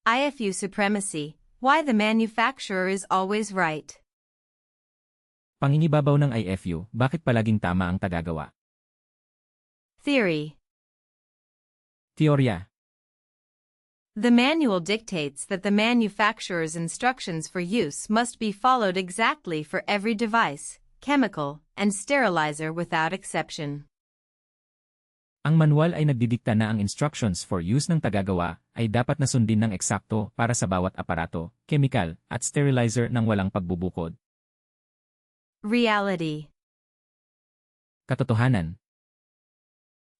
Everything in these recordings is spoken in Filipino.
IFU supremacy, why the manufacturer is always right. Panginibabaw ng IFU, bakit palaging tama ang tagagawa? Theory. Teorya. The manual dictates that the manufacturer's instructions for use must be followed exactly for every device, chemical, and sterilizer without exception. Ang manual ay nagdidikta na ang instructions for use ng tagagawa ay dapat na sundin ng eksakto para sa bawat aparato, chemical, at sterilizer nang walang pagbubukod. Reality. Katotohanan.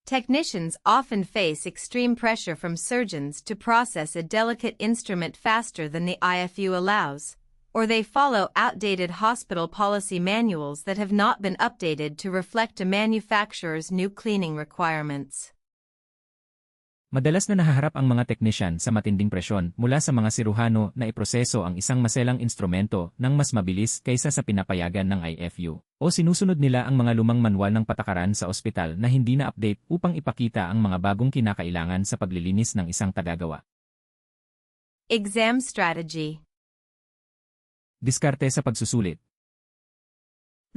Technicians often face extreme pressure from surgeons to process a delicate instrument faster than the IFU allows, or they follow outdated hospital policy manuals that have not been updated to reflect a manufacturer's new cleaning requirements. Madalas na nahaharap ang mga teknisyan sa matinding presyon mula sa mga siruhano na iproseso ang isang maselang instrumento ng mas mabilis kaysa sa pinapayagan ng IFU, o sinusunod nila ang mga lumang manual ng patakaran sa ospital na hindi na-update upang ipakita ang mga bagong kinakailangan sa paglilinis ng isang tagagawa. Exam strategy. Diskarte sa pagsusulit.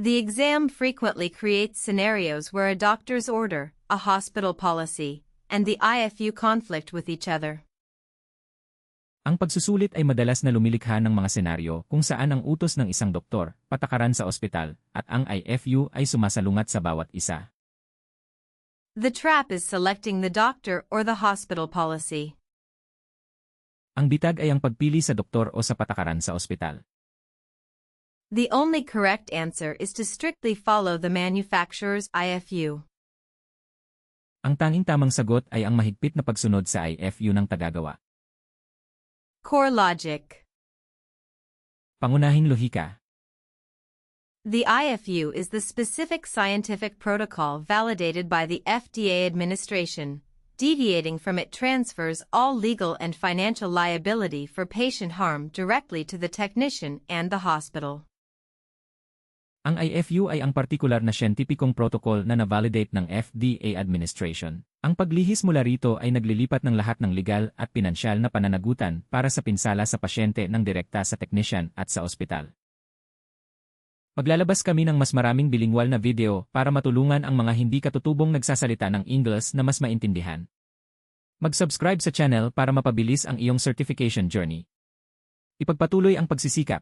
The exam frequently creates scenarios where a doctor's order, a hospital policy, and the IFU conflict with each other. Ang pagsusulit ay madalas na lumilikha ng mga senaryo kung saan ang utos ng isang doktor, patakaran sa ospital, at ang IFU ay sumasalungat sa bawat isa. The trap is selecting the doctor or the hospital policy. Ang bitag ay ang pagpili sa doktor o sa patakaran sa ospital. The only correct answer is to strictly follow the manufacturer's IFU. Ang tanging tamang sagot ay ang mahigpit na pagsunod sa IFU ng tagagawa. Core logic. Pangunahing lohika. The IFU is the specific scientific protocol validated by the FDA administration. Deviating from it transfers all legal and financial liability for patient harm directly to the technician and the hospital. Ang IFU ay ang partikular na siyentipikong protocol na na-validate ng FDA administration. Ang paglihis mula rito ay naglilipat ng lahat ng legal at pinansyal na pananagutan para sa pinsala sa pasyente ng direkta sa technician at sa ospital. Maglalabas kami ng mas maraming bilingwal na video para matulungan ang mga hindi katutubong nagsasalita ng Ingles na mas maintindihan. Mag-subscribe sa channel para mapabilis ang iyong certification journey. Ipagpatuloy ang pagsisikap.